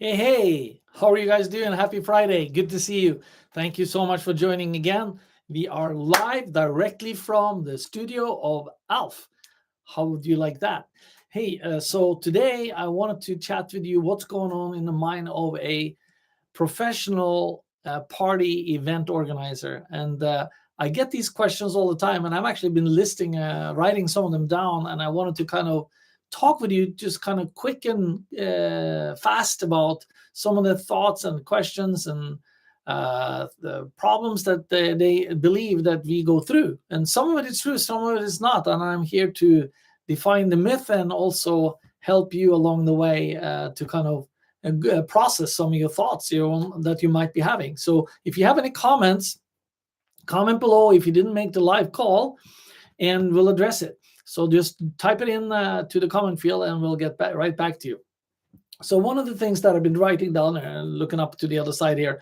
Hey, how are you guys doing? Happy Friday. Good to see you. Thank you so much for joining again. We are live directly from the studio of Alf. How would you like that? Hey, so today I wanted to chat with you what's going on in the mind of a professional party event organizer. And I get these questions all the time, and I've actually been writing some of them down, and I wanted to kind of talk with you just kind of quick and fast about some of the thoughts and questions and the problems that they believe that we go through. And some of it is true, some of it is not. And I'm here to define the myth and also help you along the way to kind of process some of your thoughts that you might be having. So if you have any comments, comment below if you didn't make the live call, and we'll address it. So just type it in to the comment field, and we'll get right back to you. So one of the things that I've been writing down and looking up to the other side here.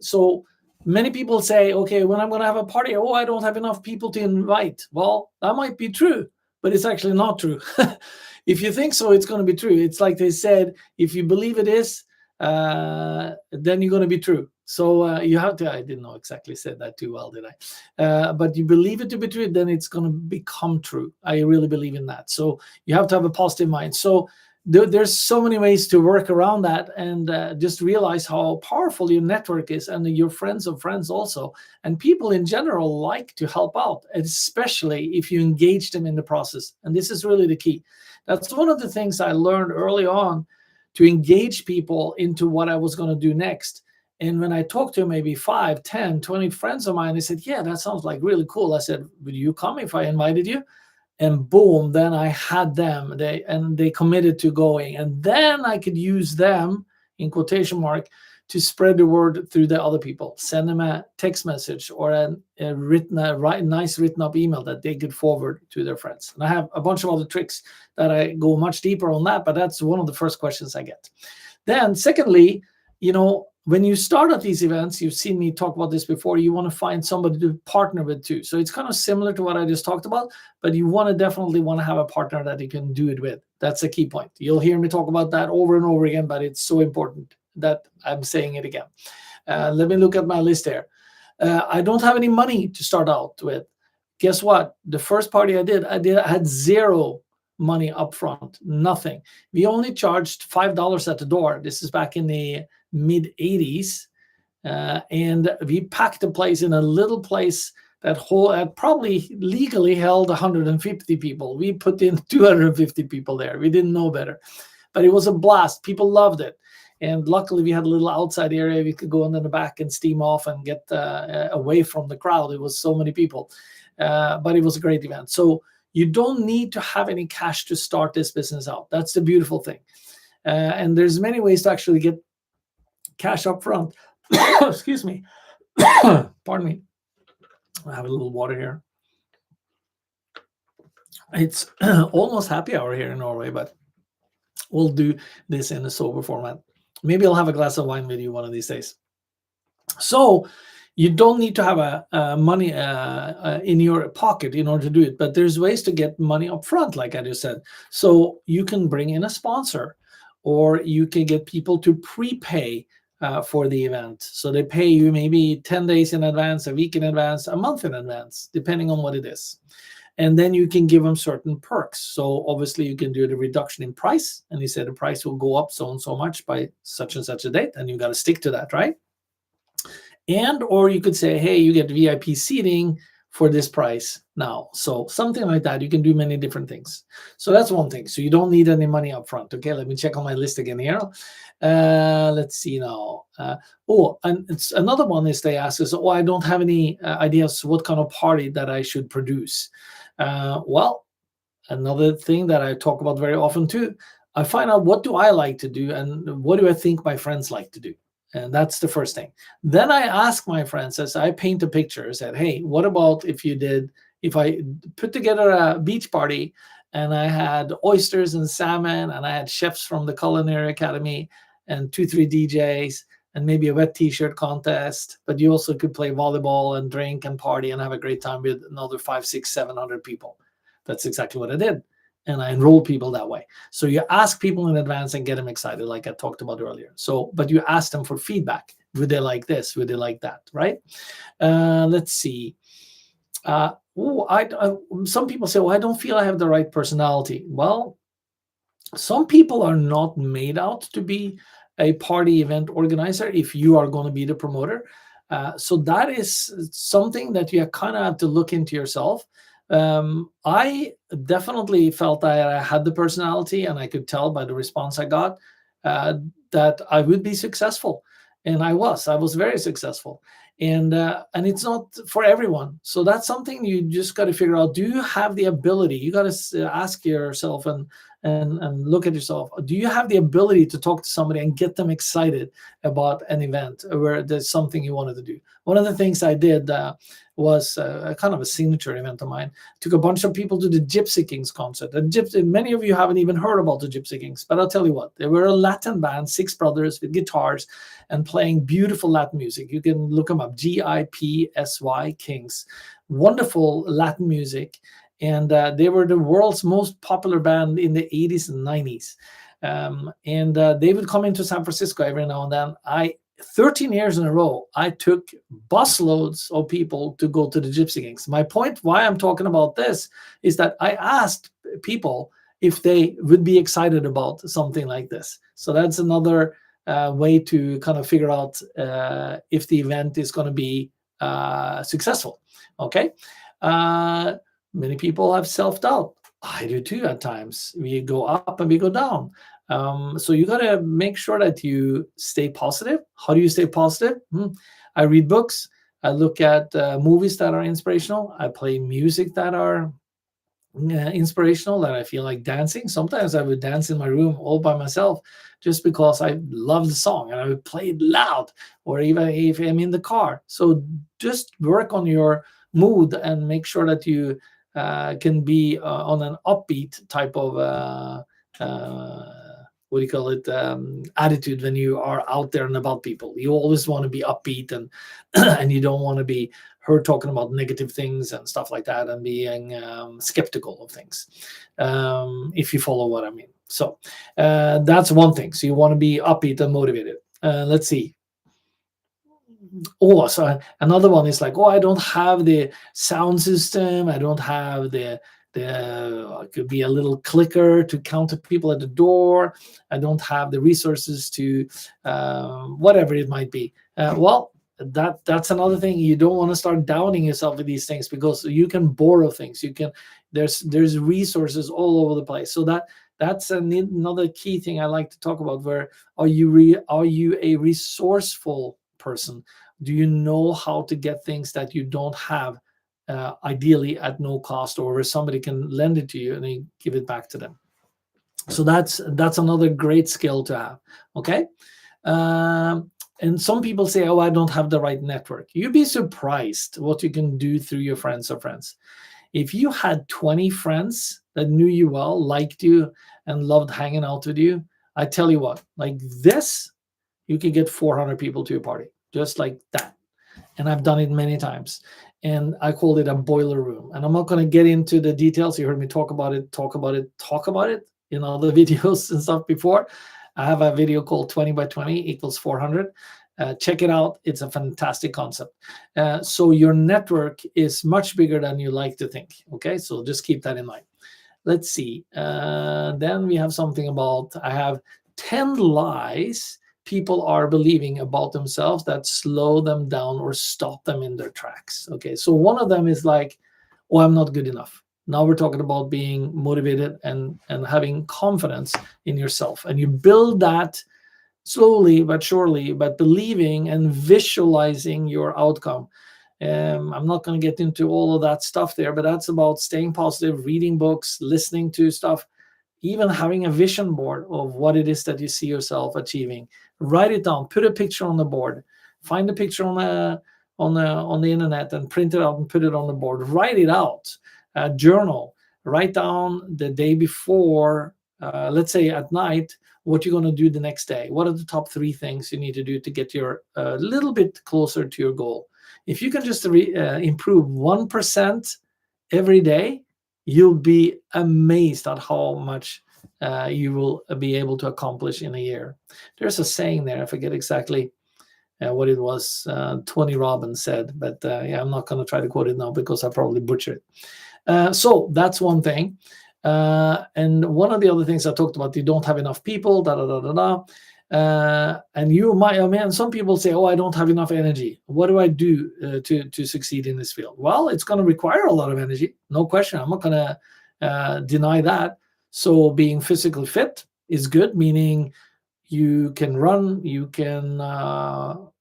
So many people say, okay, when I'm going to have a party, oh, I don't have enough people to invite. Well, that might be true, but it's actually not true. If you think so, it's going to be true. It's like they said, if you believe it is, then you're going to be true. So you have to, I didn't know exactly said that too well, did I? But you believe it to be true, then it's going to become true. I really believe in that. So you have to have a positive mind. So there's so many ways to work around that, and just realize how powerful your network is, and your friends of friends also, and people in general like to help out, especially if you engage them in the process. And this is really the key. That's one of the things I learned early on, to engage people into what I was going to do next. And when I talked to maybe 5, 10, 20 friends of mine, they said, yeah, that sounds like really cool. I said, would you come if I invited you? And boom, then I had them. They committed to going, and then I could use them in quotation mark to spread the word through the other people. Send them a text message or a nice written up email that they could forward to their friends. And I have a bunch of other tricks that I go much deeper on that, but that's one of the first questions I get. Then, secondly, when you start at these events, you've seen me talk about this before, you want to find somebody to partner with too. So it's kind of similar to what I just talked about, but you definitely want to have a partner that you can do it with. That's a key point. You'll hear me talk about that over and over again, but it's so important that I'm saying it again. Let me look at my list here. I don't have any money to start out with. Guess what? The first party I had zero money up front, nothing. We only charged $5 at the door. This is back in the mid 80s. And we packed the place in a little place that probably legally held 150 people. We put in 250 people there. We didn't know better, but it was a blast. People loved it. And luckily we had a little outside area. We could go in the back and steam off and get away from the crowd. It was so many people, but it was a great event. So you don't need to have any cash to start this business out. That's the beautiful thing. And there's many ways to actually get cash up front. Excuse me. Pardon me. I have a little water here. It's almost happy hour here in Norway, but we'll do this in a sober format. Maybe I'll have a glass of wine with you one of these days. So you don't need to have money in your pocket in order to do it, but there's ways to get money up front, like I just said. So you can bring in a sponsor, or you can get people to prepay for the event. So they pay you maybe 10 days in advance, a week in advance, a month in advance, depending on what it is. And then you can give them certain perks. So obviously you can do the reduction in price, and you say the price will go up so and so much by such and such a date, and you got to stick to that, right? And or you could say, hey, you get VIP seating for this price now. So something like that. You can do many different things. So that's one thing. So you don't need any money up front. Okay, let me check on my list again here. Let's see now. And it's another one is they ask us, I don't have any ideas what kind of party that I should produce. Well, another thing that I talk about very often too, I find out what do I like to do and what do I think my friends like to do. And that's the first thing. Then I ask my friends, as I paint a picture, I said, hey, what about if I put together a beach party and I had oysters and salmon and I had chefs from the Culinary Academy and 2-3 DJs and maybe a wet t-shirt contest, but you also could play volleyball and drink and party and have a great time with another 500, 600, 700 people. That's exactly what I did. and I enroll people that way. So you ask people in advance and get them excited, like I talked about earlier. So, but you ask them for feedback. Would they like this? Would they like that? Right? Let's see. Some people say, "Well, I don't feel I have the right personality." Well, some people are not made out to be a party event organizer if you are going to be the promoter. So that is something that you kind of have to look into yourself. I definitely felt that I had the personality, and I could tell by the response I got uh, that I would be successful, and I was very successful. And it's not for everyone, so that's something you just got to figure out. Do you have the ability? You got to ask yourself and look at yourself. Do you have the ability to talk to somebody and get them excited about an event where there's something you wanted to do? One of the things I did was a kind of a signature event of mine. Took a bunch of people to the Gypsy Kings concert. Many of you haven't even heard about the Gypsy Kings, but I'll tell you what, they were a Latin band, six brothers with guitars and playing beautiful Latin music. You can look them up, Gipsy Kings. Wonderful Latin music. And they were the world's most popular band in the 80s and 90s. And they would come into San Francisco every now and then. 13 years in a row, I took busloads of people to go to the Gypsy Kings. My point why I'm talking about this is that I asked people if they would be excited about something like this. So that's another way to kind of figure out if the event is going to be successful. Okay. Many people have self-doubt. I do too at times. We go up and we go down. So you got to make sure that you stay positive. How do you stay positive? I read books. I look at movies that are inspirational. I play music that are inspirational, that I feel like dancing. Sometimes I would dance in my room all by myself just because I love the song, and I would play it loud, or even if I'm in the car. So just work on your mood and make sure that you can be on an upbeat type of what do you call it, attitude when you are out there and about people. You always want to be upbeat, and and you don't want to be heard talking about negative things and stuff like that, and being skeptical of things, if you follow what I mean. So that's one thing. So you want to be upbeat and motivated. Let's see. Oh, so another one is like, oh, I don't have the sound system. I don't have the it could be a little clicker to count the people at the door. I don't have the resources to whatever it might be. Well, that's another thing. You don't want to start downing yourself with these things, because you can borrow things. You can there's resources all over the place. So that's another key thing I like to talk about. Where are you a resourceful person? Do you know how to get things that you don't have, ideally at no cost, or where somebody can lend it to you and you give it back to them? So that's another great skill to have. Okay. And some people say, oh, I don't have the right network. You'd be surprised what you can do through your friends or friends. If you had 20 friends that knew you well, liked you, and loved hanging out with you, I tell you what, like this, you could get 400 people to your party just like that. And I've done it many times. And I called it a boiler room. And I'm not going to get into the details. You heard me talk about it in other videos and stuff before. I have a video called 20 by 20 equals 400. Check it out. It's a fantastic concept. So your network is much bigger than you like to think. Okay, so just keep that in mind. Let's see. Then we have something about, I have 10 lies people are believing about themselves that slow them down or stop them in their tracks. Okay, so one of them is like, oh, I'm not good enough. Now we're talking about being motivated and having confidence in yourself. And you build that slowly but surely, but believing and visualizing your outcome. I'm not going to get into all of that stuff there, but that's about staying positive, reading books, listening to stuff, even having a vision board of what it is that you see yourself achieving. Write it down, put a picture on the board, find a picture on the internet and print it out and put it on the board. Write it out. Journal. Write down the day before, let's say at night, what you're going to do the next day. What are the top 3 things you need to do to get your a little bit closer to your goal? If you can just improve 1% every day, you'll be amazed at how much you will be able to accomplish in a year. There's a saying there, I forget exactly what it was, Tony Robbins said, but yeah, I'm not going to try to quote it now because I probably butcher it. So that's one thing. And one of the other things I talked about, you don't have enough people, da da da da da. And you might, I mean, some people say, "Oh, I don't have enough energy. What do I do to succeed in this field?" Well, it's going to require a lot of energy, no question. I'm not going to deny that. So being physically fit is good, meaning you can run, you can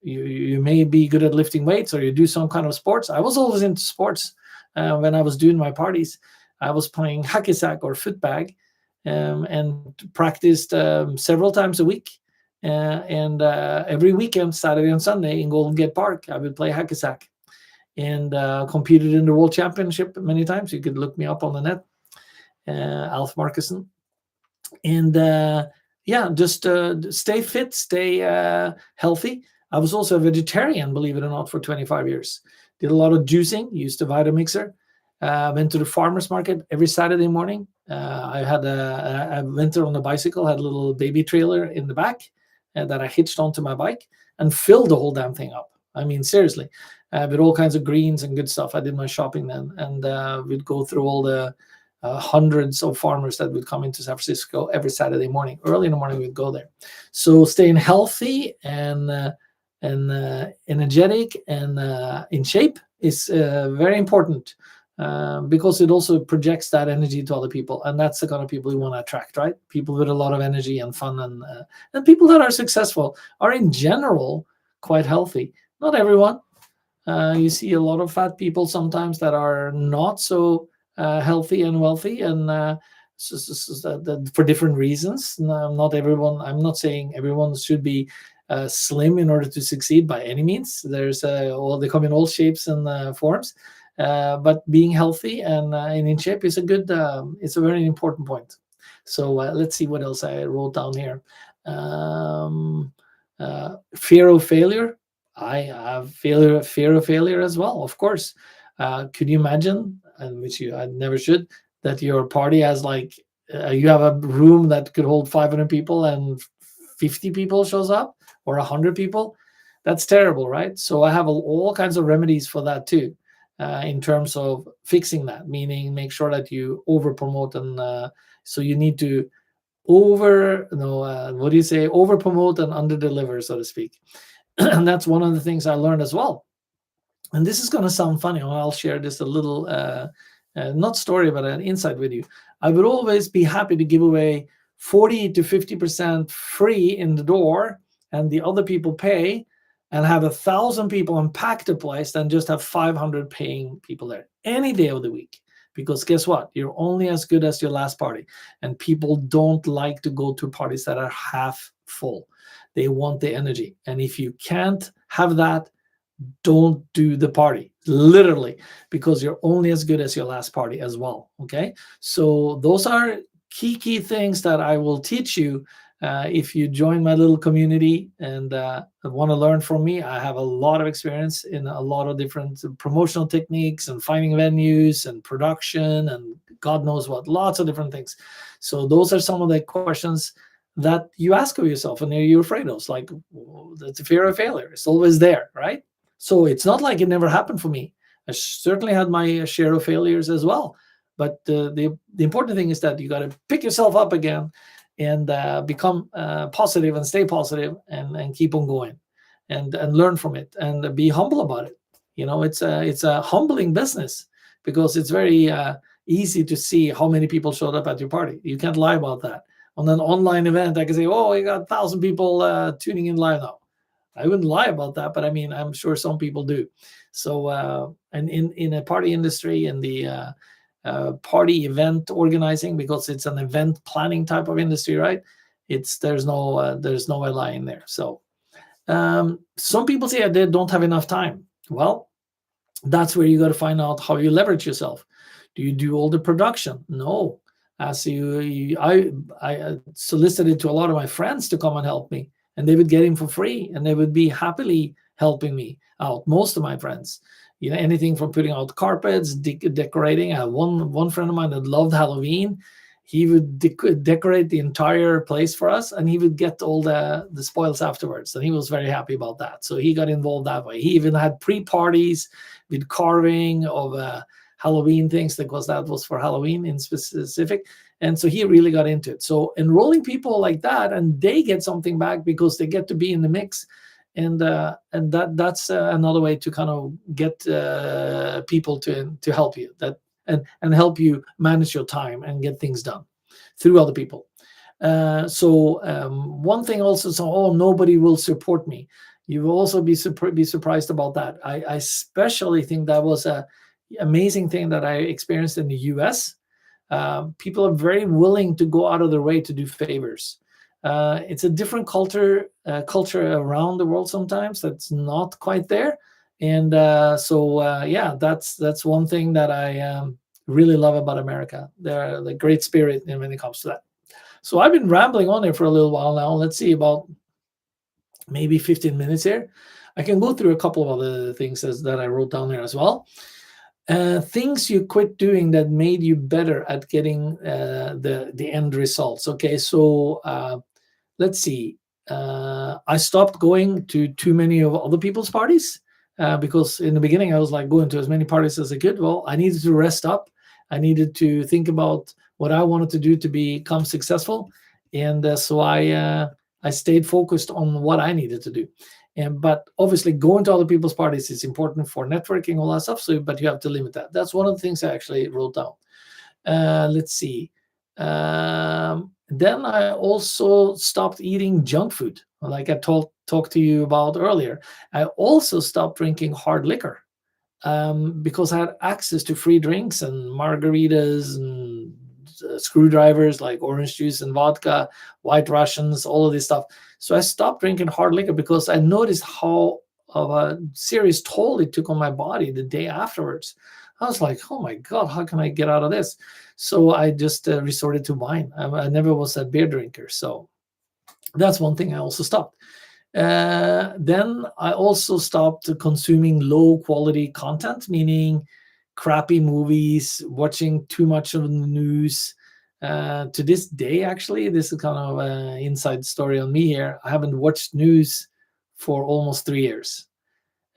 you may be good at lifting weights, or you do some kind of sports. I was always into sports. When I was doing my parties, I was playing hacky sack or footbag, and practiced several times a week. And every weekend, Saturday and Sunday in Golden Gate Park, I would play hacky sack, and competed in the World Championship many times. You could look me up on the net, Alf Markussen. And yeah, just stay fit, stay healthy. I was also a vegetarian, believe it or not, for 25 years. Did a lot of juicing, used a Vitamixer. Went to the farmer's market every Saturday morning. I went there on a bicycle, had a little baby trailer in the back that I hitched onto my bike and filled the whole damn thing up. I mean, seriously, with all kinds of greens and good stuff. I did my shopping then, and we'd go through all the hundreds of farmers that would come into San Francisco every Saturday morning. Early in the morning, we'd go there. So staying healthy and energetic and in shape is very important, because it also projects that energy to other people, and that's the kind of people you want to attract, right? People with a lot of energy and fun, and people that are successful are in general quite healthy. Not everyone. You see a lot of fat people sometimes that are not so healthy and wealthy, and for different reasons. Not everyone. I'm not saying everyone should be slim in order to succeed by any means. There's they come in all shapes and forms, but being healthy and in shape is it's a very important point. So let's see what else I wrote down here. Fear of failure. I have fear of failure as well, of course. Could you imagine, and which I never should, that your party has like you have a room that could hold 500 people and 50 people shows up, or 100 people? That's terrible, right? So I have all kinds of remedies for that too, in terms of fixing that, meaning make sure that you over promote, and so you need to what do you say, over promote and under deliver, so to speak. And that's one of the things I learned as well. And this is going to sound funny. I'll share this a little, not story, but an insight with you. I would always be happy to give away 40 to 50% free in the door, and the other people pay, and have 1,000 people and pack the place, than just have 500 paying people there any day of the week. Because guess what? You're only as good as your last party. And people don't like to go to parties that are half full. They want the energy. And if you can't have that, don't do the party, literally, because you're only as good as your last party as well. Okay. So those are key things that I will teach you if you join my little community and want to learn from me. I have a lot of experience in a lot of different promotional techniques and finding venues and production and God knows what, lots of different things. So those are some of the questions that you ask of yourself and you're afraid of. It's like, that's a fear of failure. It's always there, right? So it's not like it never happened for me. I certainly had my share of failures as well. But the important thing is that you got to pick yourself up again and become positive and stay positive and keep on going and learn from it and be humble about it. You know, it's a humbling business, because it's very easy to see how many people showed up at your party. You can't lie about that. On an online event, I can say, oh, you got 1,000 people tuning in live now. I wouldn't lie about that, but I mean, I'm sure some people do. So, and in a party industry, in the party event organizing, because it's an event planning type of industry, right? There's no lying there. So, some people say they don't have enough time. Well, that's where you got to find out how you leverage yourself. Do you do all the production? No. I solicited to a lot of my friends to come and help me, and they would get in for free, and they would be happily helping me out. Most of my friends, anything from putting out carpets, decorating. One friend of mine that loved Halloween. He would decorate the entire place for us, and he would get all the spoils afterwards, and he was very happy about that. So he got involved that way. He even had pre-parties with carving of Halloween things, because that was for Halloween in specific. And so he really got into it. So enrolling people like that, and they get something back because they get to be in the mix, and that's another way to kind of get people to help you, and help you manage your time and get things done through other people. So one thing also, nobody will support me. You will also be surprised about that. I especially think that was a amazing thing that I experienced in the US. People are very willing to go out of their way to do favors. It's a different culture around the world sometimes that's not quite there. And yeah, that's one thing that I really love about America. They're the great spirit when it comes to that. So I've been rambling on here for a little while now. Let's see, about maybe 15 minutes here. I can go through a couple of other things that I wrote down here as well. Things you quit doing that made you better at getting the end results. Okay, so let's see. I stopped going to too many of other people's parties, because in the beginning I was like going to as many parties as I could. Well, I needed to rest up. I needed to think about what I wanted to do to become successful, and so I stayed focused on what I needed to do. But obviously, going to other people's parties is important for networking, all that stuff. So, but you have to limit that. That's one of the things I actually wrote down. Let's see. Then I also stopped eating junk food, like I talked to you about earlier. I also stopped drinking hard liquor, because I had access to free drinks and margaritas and screwdrivers like orange juice and vodka, White Russians, all of this stuff. So I stopped drinking hard liquor because I noticed how of a serious toll it took on my body the day afterwards. I was like, oh my God, how can I get out of this? So I just resorted to wine. I never was a beer drinker. So that's one thing I also stopped. Then I also stopped consuming low quality content, meaning crappy movies, watching too much of the news. To this day, actually, this is kind of an inside story on me here. I haven't watched news for almost 3 years.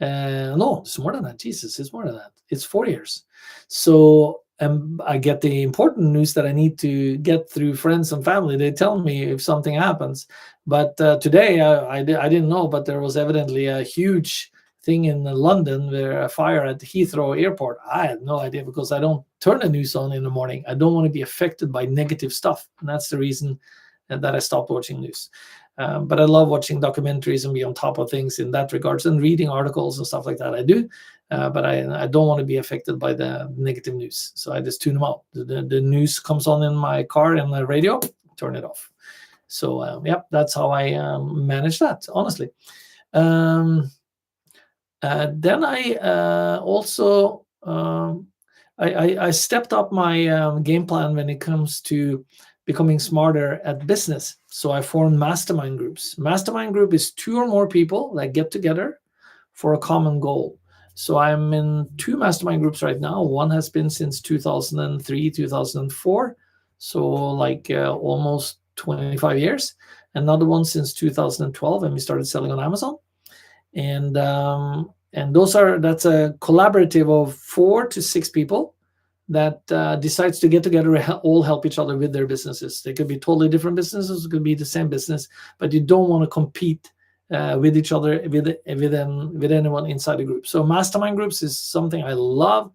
No, it's more than that. Jesus, it's more than that. It's 4 years. So I get the important news that I need to get through friends and family. They tell me if something happens. But today, I didn't know, but there was evidently a huge thing in London where a fire at Heathrow Airport. I had no idea, because I don't turn the news on in the morning. I don't want to be affected by negative stuff. And that's the reason that I stopped watching news. But I love watching documentaries and be on top of things in that regards, and reading articles and stuff like that. I do, but I don't want to be affected by the negative news. So I just tune them out. The news comes on in my car and the radio, turn it off. So yeah, that's how I manage that, honestly. Then I also I stepped up my game plan when it comes to becoming smarter at business. So I formed mastermind groups. Mastermind group is 2 or more people that get together for a common goal. So I'm in 2 mastermind groups right now. One has been since 2003, 2004. So like almost 25 years. Another one since 2012, and we started selling on Amazon. And that's a collaborative of 4 to 6 people that decides to get together and all help each other with their businesses. They could be totally different businesses, it could be the same business, but you don't want to compete with each other, with anyone inside the group. So mastermind groups is something I love.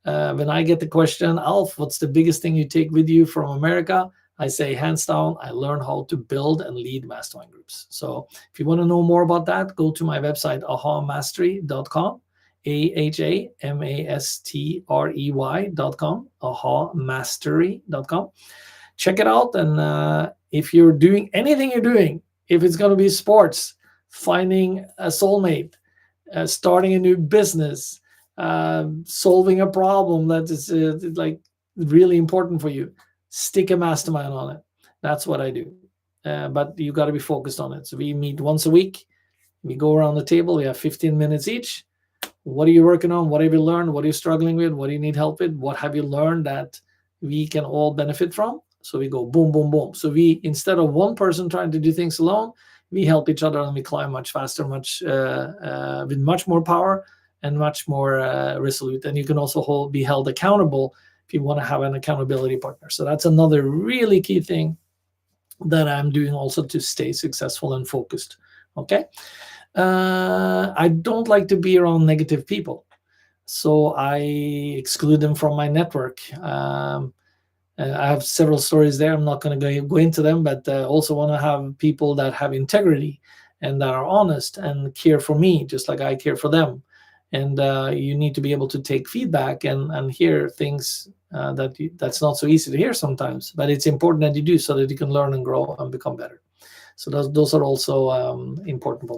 When I get the question, Alf, what's the biggest thing you take with you from America? I say, hands down, I learned how to build and lead mastermind groups. So if you want to know more about that, go to my website, ahamastery.com, ahamastery.com, ahamastery.com. Check it out. And if you're doing anything you're doing, if it's going to be sports, finding a soulmate, starting a new business, solving a problem that is like really important for you, stick a mastermind on it. That's what I do. But you got to be focused on it. So we meet once a week. We go around the table. We have 15 minutes each. What are you working on? What have you learned? What are you struggling with? What do you need help with? What have you learned that we can all benefit from? So we go boom, boom, boom. So we, instead of one person trying to do things alone, we help each other and we climb much faster, much with much more power and much more resolute. And you can also be held accountable if you want to have an accountability partner. So that's another really key thing that I'm doing also to stay successful and focused. Okay. I don't like to be around negative people, so I exclude them from my network. I have several stories there. I'm not going to go into them, but also want to have people that have integrity and that are honest and care for me, just like I care for them. And you need to be able to take feedback and hear things that's not so easy to hear sometimes, but it's important that you do so that you can learn and grow and become better. So those are also important.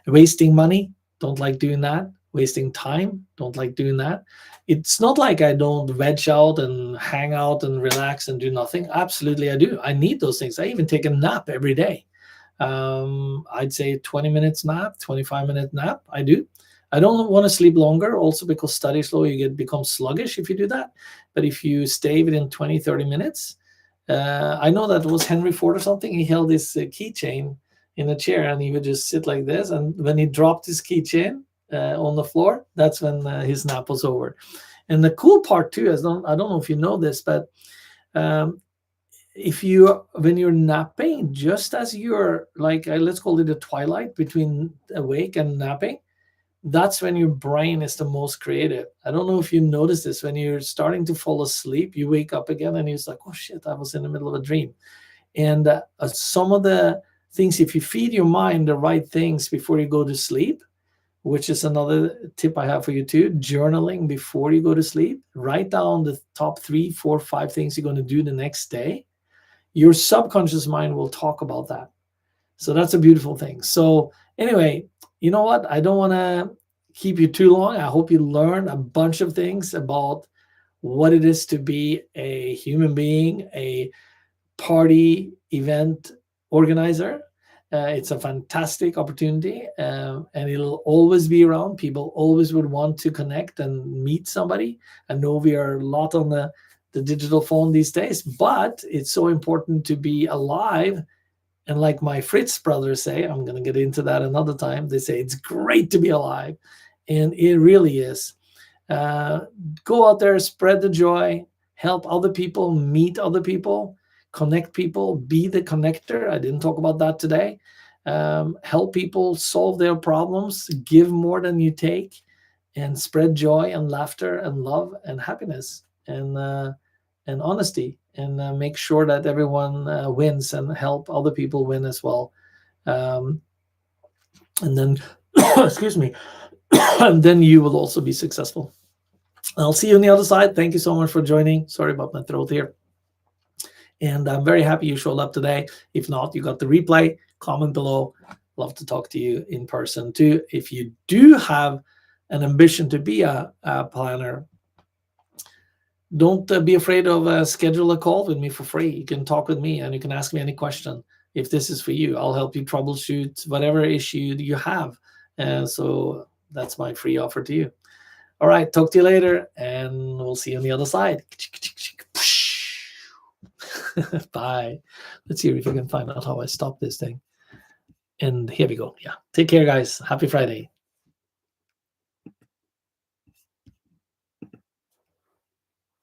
Wasting money, don't like doing that. Wasting time, don't like doing that. It's not like I don't veg out and hang out and relax and do nothing. Absolutely, I do. I need those things. I even take a nap every day. I'd say 20 minutes nap, 25-minute nap. I do. I don't want to sleep longer, also because study slow, you become sluggish if you do that. But if you stay within 20, 30 minutes, I know that was Henry Ford or something. He held his keychain in a chair and he would just sit like this. And when he dropped his keychain on the floor, that's when his nap was over. And the cool part too is, I don't know if you know this, but if you, when you're napping, just as you're like, let's call it a twilight between awake and napping, that's when your brain is the most creative. I don't know if you notice this. When you're starting to fall asleep, you wake up again and it's like, oh shit, I was in the middle of a dream. And some of the things, if you feed your mind the right things before you go to sleep, which is another tip I have for you too, journaling before you go to sleep, write down the top 3, 4, 5 things you're going to do the next day. Your subconscious mind will talk about that. So that's a beautiful thing. So anyway, you know what? I don't want to keep you too long. I hope you learn a bunch of things about what it is to be a human being, a party event organizer. It's a fantastic opportunity, and it'll always be around. People always would want to connect and meet somebody. I know we are a lot on the digital phone these days, but it's so important to be alive. And like my Fritz brothers say, I'm going to get into that another time. They say it's great to be alive. And it really is. Go out there, spread the joy, help other people, meet other people, connect people, be the connector. I didn't talk about that today. Help people solve their problems, give more than you take, and spread joy and laughter and love and happiness and honesty, and make sure that everyone wins and help other people win as well. And then, excuse me, and then you will also be successful. I'll see you on the other side. Thank you so much for joining. Sorry about my throat here. And I'm very happy you showed up today. If not, you got the replay. Comment below. Love to talk to you in person too. If you do have an ambition to be a planner, don't be afraid of schedule a call with me for free. You can talk with me and you can ask me any question. If this is for you, I'll help you troubleshoot whatever issue you have. So that's my free offer to you. All right, talk to you later, and we'll see you on the other side. Bye. Let's see if I can find out how I stop this thing. And here we go. Yeah. Take care, guys. Happy Friday.